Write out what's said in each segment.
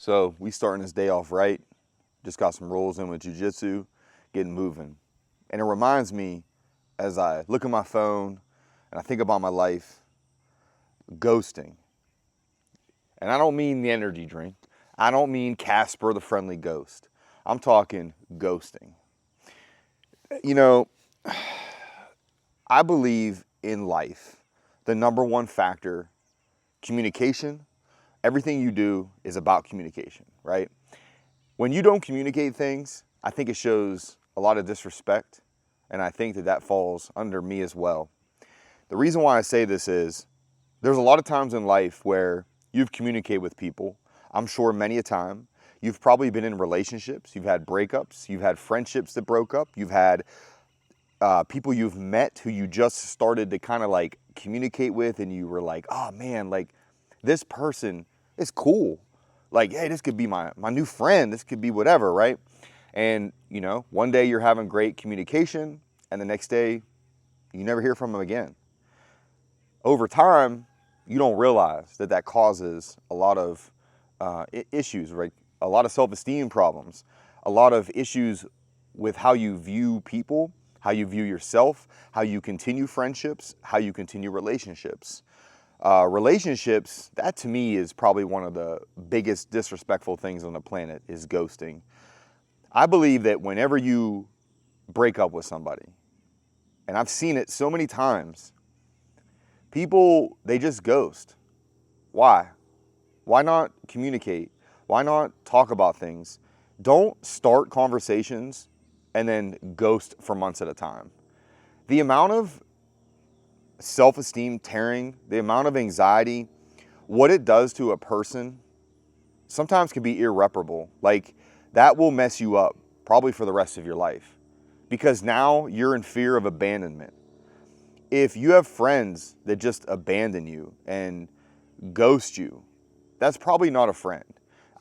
So we starting this day off right. Just got some rolls in with jujitsu, getting moving. And it reminds me as I look at my phone and I think about my life, ghosting. And I don't mean the energy drink. I don't mean Casper the Friendly Ghost. I'm talking ghosting. You know, I believe in life, the number one factor, communication. Everything you do is about communication, right? When you don't communicate things, I think it shows a lot of disrespect, and I think that that falls under me as well. The reason why I say this is there's a lot of times in life where you've communicated with people. I'm sure many a time. You've probably been in relationships, you've had breakups, you've had friendships that broke up, you've had people you've met who you just started to kind of like communicate with, and you were like, oh man, like this person is cool. Like, hey, this could be my new friend. This could be whatever, right? And, one day you're having great communication, and the next day you never hear from them again. Over time, you don't realize that that causes a lot of issues, right? A lot of self-esteem problems, a lot of issues with how you view people, how you view yourself, how you continue friendships, how you continue relationships. Relationships, that to me is probably one of the biggest disrespectful things on the planet, is ghosting. I believe that whenever you break up with somebody, and I've seen it so many times, people, they just ghost. Why? Why not communicate? Why not talk about things? Don't start conversations and then ghost for months at a time. The amount of self-esteem tearing, the amount of anxiety, what it does to a person sometimes can be irreparable. Like, that will mess you up probably for the rest of your life, because now you're in fear of abandonment. If you have friends that just abandon you and ghost you, that's probably not a friend.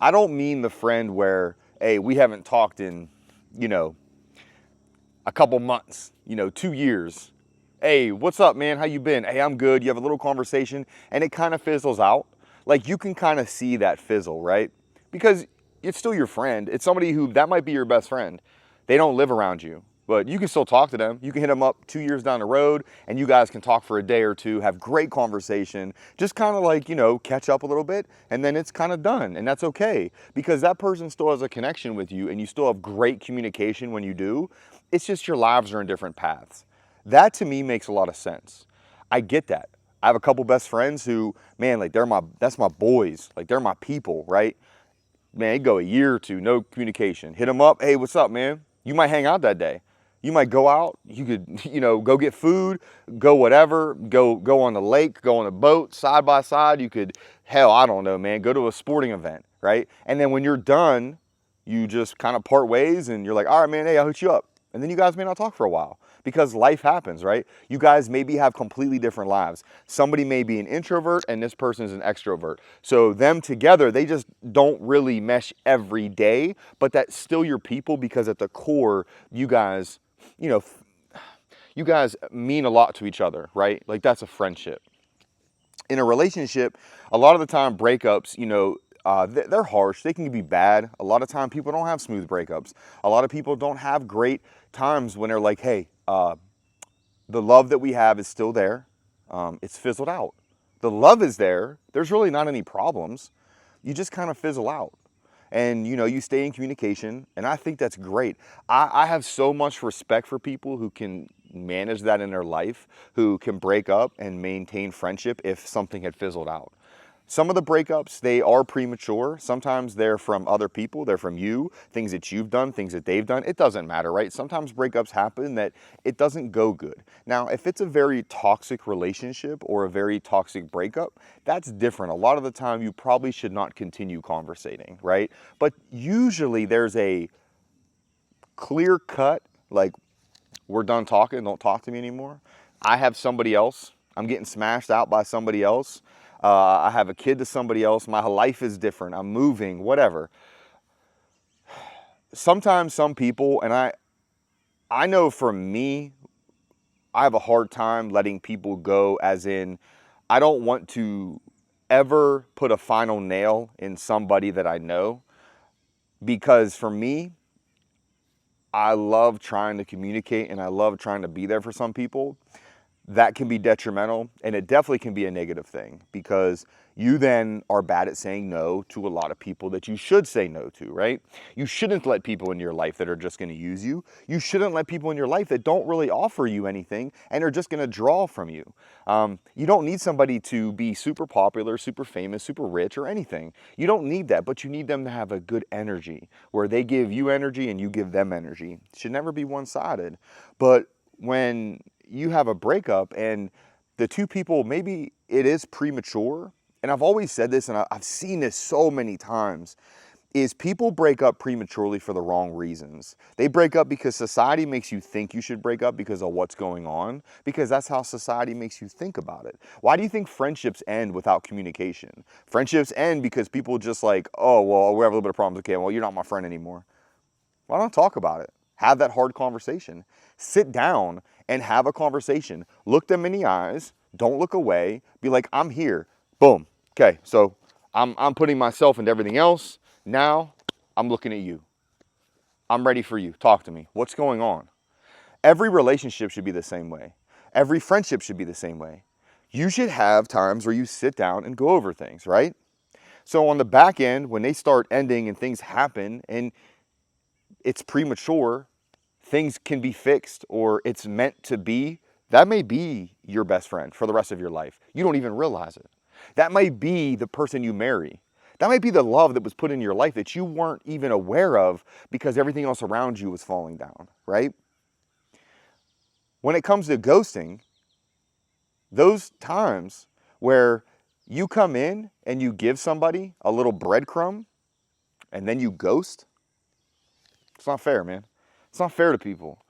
I don't mean the friend where, hey, we haven't talked in, a couple months, 2 years. Hey, what's up, man? How you been? Hey, I'm good. You have a little conversation and it kind of fizzles out. Like, you can kind of see that fizzle, right? Because it's still your friend. It's somebody who, that might be your best friend. They don't live around you, but you can still talk to them. You can hit them up 2 years down the road and you guys can talk for a day or two, have great conversation, just kind of like, catch up a little bit, and then it's kind of done. And that's okay, because that person still has a connection with you and you still have great communication when you do. It's just your lives are in different paths. That to me makes a lot of sense. I get that. I have a couple best friends who, man, like that's my boys. Like, they're my people, right? Man, they go a year or two, no communication. Hit them up, hey, what's up, man? You might hang out that day. You might go out. You could, go get food, go whatever, go on the lake, go on a boat, side by side. You could, hell, I don't know, man, go to a sporting event, right? And then when you're done, you just kind of part ways and you're like, all right, man, hey, I'll hit you up. And then you guys may not talk for a while, because life happens, right? You guys maybe have completely different lives. Somebody may be an introvert and this person is an extrovert. So them together, they just don't really mesh every day, but that's still your people, because at the core, you guys, you guys mean a lot to each other, right? Like, that's a friendship. In a relationship, a lot of the time breakups, they're harsh. They can be bad. A lot of time people don't have smooth breakups. A lot of people don't have great times when they're like, hey, the love that we have is still there. It's fizzled out. The love is there. There's really not any problems. You just kind of fizzle out. And, you stay in communication. And I think that's great. I have so much respect for people who can manage that in their life, who can break up and maintain friendship if something had fizzled out. Some of the breakups, they are premature. Sometimes they're from other people, they're from you, things that you've done, things that they've done. It doesn't matter, right? Sometimes breakups happen that it doesn't go good. Now, if it's a very toxic relationship or a very toxic breakup, that's different. A lot of the time, you probably should not continue conversating, right? But usually there's a clear cut, like, we're done talking, don't talk to me anymore. I have somebody else. I'm getting smashed out by somebody else. I have a kid to somebody else. My life is different. I'm moving, whatever. Sometimes some people, and I know for me, I have a hard time letting people go, as in, I don't want to ever put a final nail in somebody that I know, because for me, I love trying to communicate and I love trying to be there for some people. That can be detrimental, and it definitely can be a negative thing, because you then are bad at saying no to a lot of people that you should say no to, right? You shouldn't let people in your life that are just going to use you. You shouldn't let people in your life that don't really offer you anything and are just going to draw from you. You don't need somebody to be super popular, super famous, super rich, or anything. You don't need that, but you need them to have a good energy where they give you energy and you give them energy. It should never be one-sided. But when you have a breakup and the two people, maybe it is premature, and I've always said this and I've seen this so many times, is people break up prematurely for the wrong reasons. They break up because society makes you think you should break up because of what's going on, because that's how society makes you think about it. Why do you think friendships end without communication? Friendships end because people just like, oh, well, we have a little bit of problems. Okay, well, you're not my friend anymore. Why don't talk about it? Have that hard conversation. Sit down and have a conversation. Look them in the eyes. Don't look away. Be like, I'm here. Boom. Okay, so I'm putting myself into everything else. Now I'm looking at you. I'm ready for you. Talk to me. What's going on? Every relationship should be the same way. Every friendship should be the same way. You should have times where you sit down and go over things, right? So on the back end, when they start ending and things happen and it's premature, things can be fixed, or it's meant to be, that may be your best friend for the rest of your life. You don't even realize it. That might be the person you marry. That might be the love that was put in your life that you weren't even aware of because everything else around you was falling down, right? When it comes to ghosting, those times where you come in and you give somebody a little breadcrumb and then you ghost, it's not fair, man. It's not fair to people.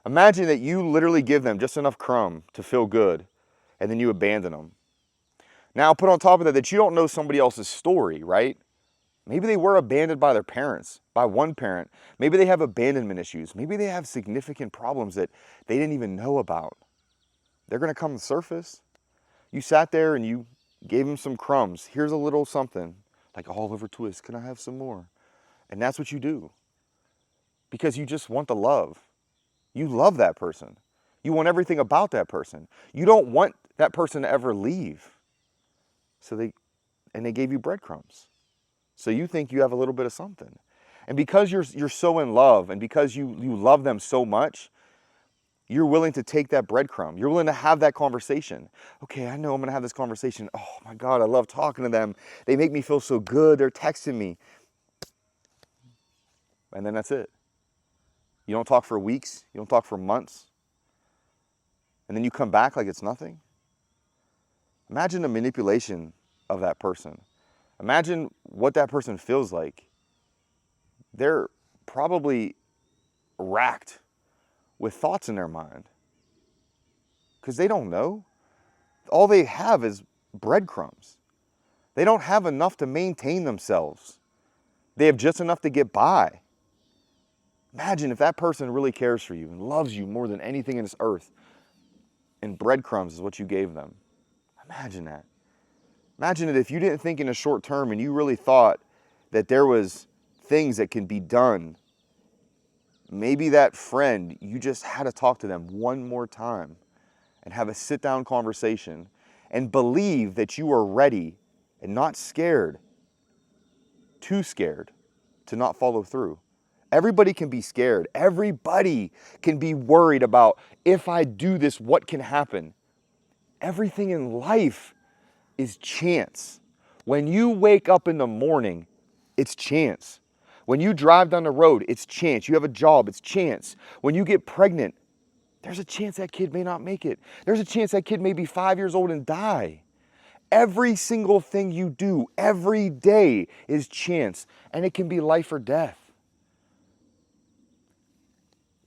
Imagine that you literally give them just enough crumb to feel good, and then you abandon them. Now, put on top of that you don't know somebody else's story, right? Maybe they were abandoned by their parents, by one parent. Maybe they have abandonment issues. Maybe they have significant problems that they didn't even know about. They're going to come to the surface. You sat there and you gave them some crumbs. Here's a little something, like all over twist. Can I have some more? And that's what you do, because you just want the love. You love that person. You want everything about that person. You don't want that person to ever leave. So they gave you breadcrumbs. So you think you have a little bit of something. And because you're so in love, and because you love them so much, you're willing to take that breadcrumb. You're willing to have that conversation. Okay, I know I'm gonna have this conversation. Oh my God, I love talking to them. They make me feel so good. They're texting me. And then that's it. You don't talk for weeks. You don't talk for months. And then you come back like it's nothing. Imagine the manipulation of that person. Imagine what that person feels like. They're probably racked with thoughts in their mind because they don't know. All they have is breadcrumbs. They don't have enough to maintain themselves. They have just enough to get by. Imagine if that person really cares for you and loves you more than anything in this earth, and breadcrumbs is what you gave them. Imagine that. Imagine it if you didn't think in a short term and you really thought that there was things that can be done. Maybe that friend, you just had to talk to them one more time and have a sit-down conversation and believe that you are ready and not scared, too scared to not follow through. Everybody can be scared. Everybody can be worried about, if I do this, what can happen? Everything in life is chance. When you wake up in the morning, it's chance. When you drive down the road, it's chance. You have a job, it's chance. When you get pregnant, there's a chance that kid may not make it. There's a chance that kid may be 5 years old and die. Every single thing you do every day is chance, and it can be life or death.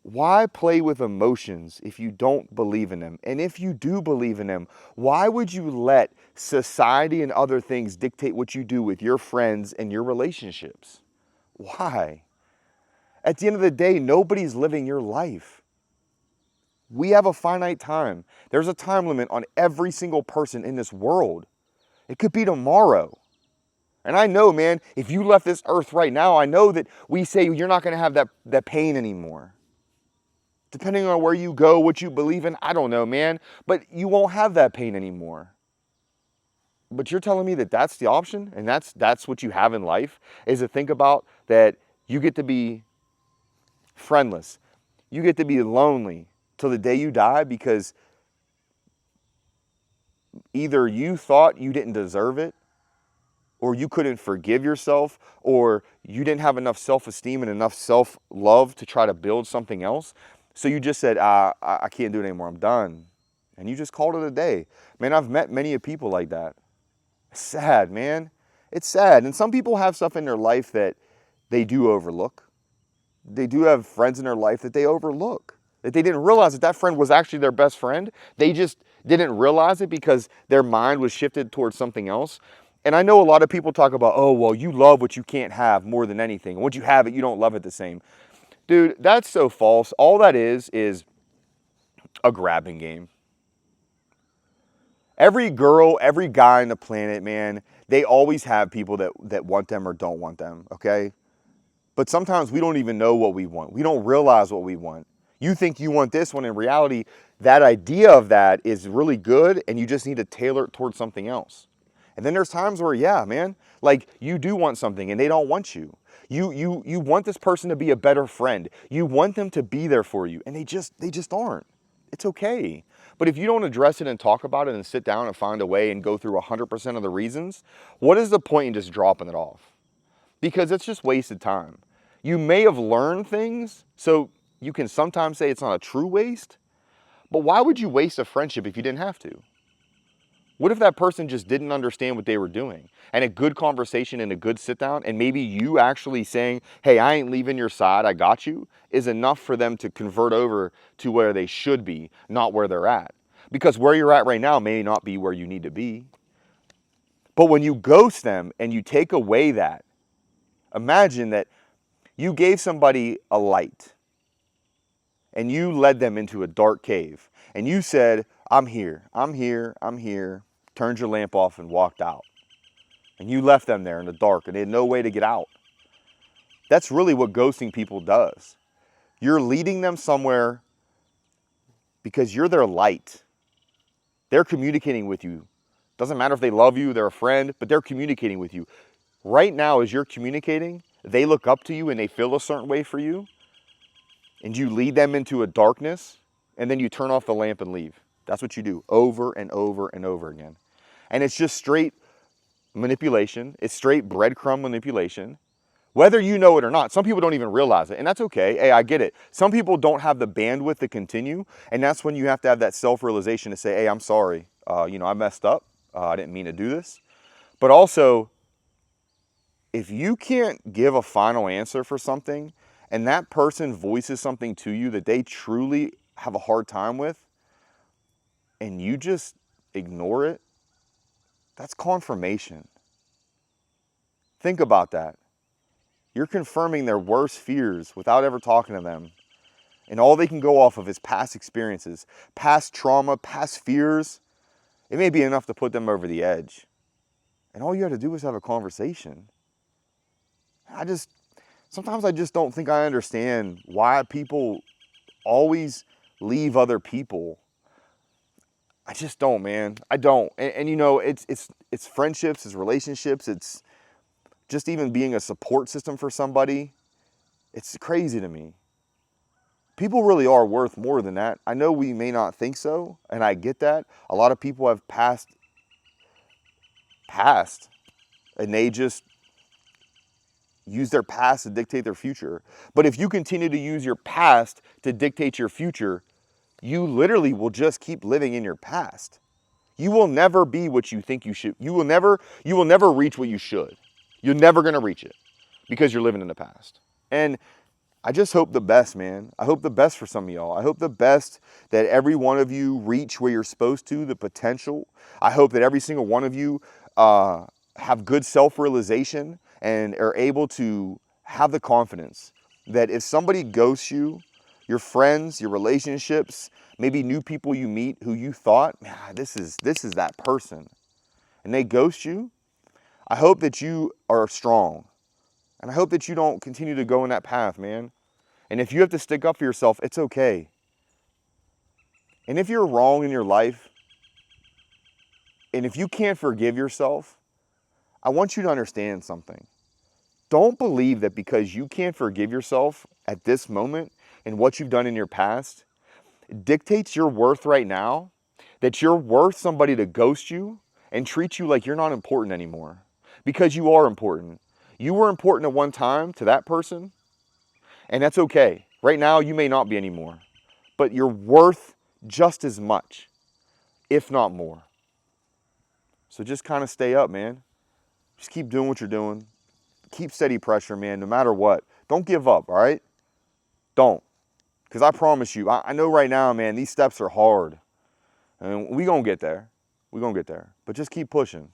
Why play with emotions if you don't believe in them? And if you do believe in them, why would you let society and other things dictate what you do with your friends and your relationships? Why? At the end of the day, nobody's living your life. We have a finite time. There's a time limit on every single person in this world. It could be tomorrow. And I know, man, if you left this earth right now, I know that we say you're not going to have that pain anymore. Depending on where you go, what you believe in, I don't know, man. But you won't have that pain anymore. But you're telling me that that's the option, and that's what you have in life, is to think about that you get to be friendless. You get to be lonely till the day you die because either you thought you didn't deserve it, or you couldn't forgive yourself, or you didn't have enough self-esteem and enough self-love to try to build something else. So you just said, I can't do it anymore, I'm done. And you just called it a day. Man, I've met many people like that. It's sad, man. It's sad. And some people have stuff in their life that they do overlook. They do have friends in their life that they overlook, that they didn't realize that that friend was actually their best friend. They just didn't realize it because their mind was shifted towards something else. And I know a lot of people talk about, oh, well, you love what you can't have more than anything. And once you have it, you don't love it the same. Dude, that's so false. All that is a grabbing game. Every girl, every guy on the planet, man, they always have people that want them or don't want them, okay? But sometimes we don't even know what we want. We don't realize what we want. You think you want this when in reality, that idea of that is really good and you just need to tailor it towards something else. And then there's times where, yeah, man, like you do want something and they don't want you. You want this person to be a better friend. You want them to be there for you and they just aren't. It's okay. But if you don't address it and talk about it and sit down and find a way and go through 100% of the reasons, what is the point in just dropping it off? Because it's just wasted time. You may have learned things, so you can sometimes say it's not a true waste, but why would you waste a friendship if you didn't have to? What if that person just didn't understand what they were doing? And a good conversation and a good sit down, and maybe you actually saying, hey, I ain't leaving your side, I got you, is enough for them to convert over to where they should be, not where they're at. Because where you're at right now may not be where you need to be. But when you ghost them and you take away that, imagine that you gave somebody a light and you led them into a dark cave and you said, I'm here, I'm here, I'm here, turned your lamp off and walked out. And you left them there in the dark and they had no way to get out. That's really what ghosting people does. You're leading them somewhere because you're their light. They're communicating with you. Doesn't matter if they love you, they're a friend, but they're communicating with you. Right now, as you're communicating, they look up to you and they feel a certain way for you, and you lead them into a darkness, and then you turn off the lamp and leave. That's what you do over and over and over again. And it's just straight manipulation. It's straight breadcrumb manipulation, whether you know it or not. Some people don't even realize it, and that's okay. Hey, I get it. Some people don't have the bandwidth to continue, and that's when you have to have that self-realization to say, hey, I'm sorry. I messed up. I didn't mean to do this. But also, if you can't give a final answer for something and that person voices something to you that they truly have a hard time with and you just ignore it, that's confirmation. Think about that. You're confirming their worst fears without ever talking to them. And all they can go off of is past experiences, past trauma, past fears. It may be enough to put them over the edge. And all you have to do is have a conversation. Sometimes I just don't think I understand why people always leave other people. I just don't, man. I don't. And it's friendships, it's relationships, it's just even being a support system for somebody. It's crazy to me. People really are worth more than that. I know we may not think so, and I get that. A lot of people have passed, and they just use their past to dictate their future. But if you continue to use your past to dictate your future, you literally will just keep living in your past. You will never be what you think you should. You will never reach what you should. You're never going to reach it because you're living in the past. And I just hope the best, man. I hope the best for some of y'all. I hope the best that every one of you reach where you're supposed to, the potential. I hope that every single one of you have good self-realization and are able to have the confidence that if somebody ghosts you, your friends, your relationships, maybe new people you meet who you thought, man, this is that person. and they ghost you, I hope that you are strong. And I hope that you don't continue to go in that path, man. And if you have to stick up for yourself, it's okay. And if you're wrong in your life, and if you can't forgive yourself, I want you to understand something. Don't believe that because you can't forgive yourself at this moment and what you've done in your past dictates your worth right now, that you're worth somebody to ghost you and treat you like you're not important anymore. Because you are important. You were important at one time to that person, and that's okay. Right now, you may not be anymore, but you're worth just as much, if not more. So just kind of stay up, man. Just keep doing what you're doing. Keep steady pressure, man, no matter what. Don't give up, all right? Don't. Because I promise you, I know right now, man, these steps are hard. And we going to get there. We're going to get there. But just keep pushing.